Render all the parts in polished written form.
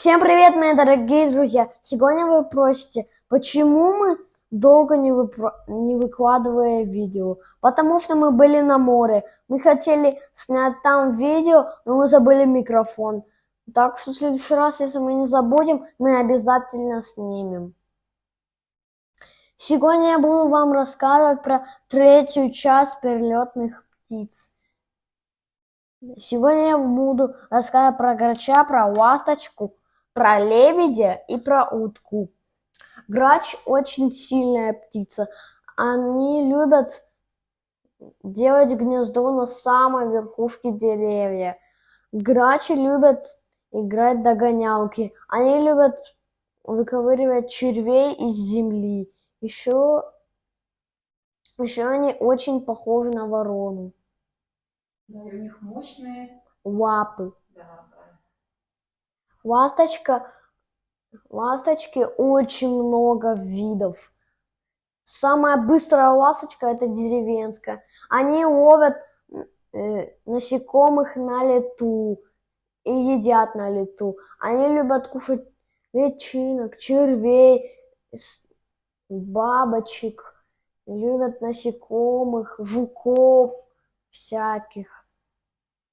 Всем привет, мои дорогие друзья! Сегодня вы просите, почему мы долго не выкладываем видео? Потому что мы были на море. Мы хотели снять там видео, но мы забыли микрофон. Так что в следующий раз, если мы не забудем, мы обязательно снимем. Сегодня я буду вам рассказывать про третью часть перелетных птиц. Сегодня я буду рассказывать про грача, про ласточку, про лебедя и про утку. Грач очень сильная птица. Они любят делать гнездо на самой верхушке деревья. Грачи любят играть в догонялки. Они любят выковыривать червей из земли. Еще они очень похожи на ворону. Да, и у них мощные Лапы. да. Ласточки очень много видов. Самая быстрая ласточка – это деревенская. Они ловят насекомых на лету и едят на лету. Они любят кушать личинок, червей, бабочек, любят насекомых, жуков всяких.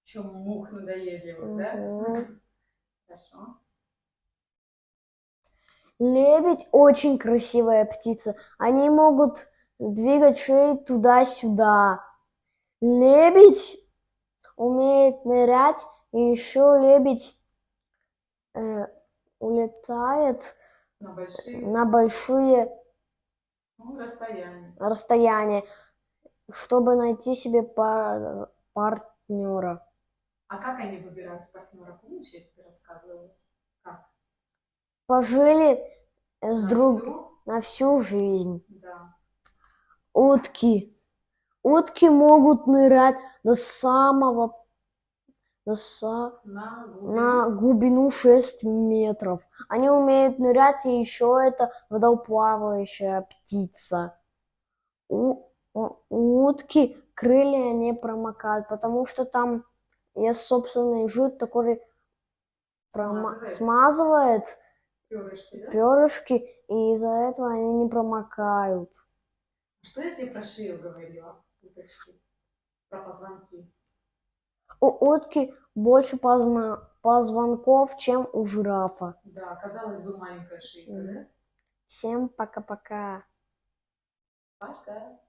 Чем мух надоедливых, да? Хорошо. Лебедь очень красивая птица. Они могут двигать шеей туда-сюда. Лебедь умеет нырять, и еще лебедь улетает на большие расстояния, чтобы найти себе партнера. А как они выбирают партнера? Помнишь, я тебе рассказывала? Как? Пожили всю? на всю жизнь. Да. Утки. Утки могут нырять до самого на глубину 6 метров. Они умеют нырять, и еще это водоплавающая птица. У утки крылья не промокают, потому что там есть собственный жир, который смазывает перышки, и из-за этого они не промокают. Что я тебе про шею говорила, уточки? Про позвонки. У утки больше позвонков, чем у жирафа. Да, казалось бы, маленькая шейка, да? Всем пока-пока. Пока.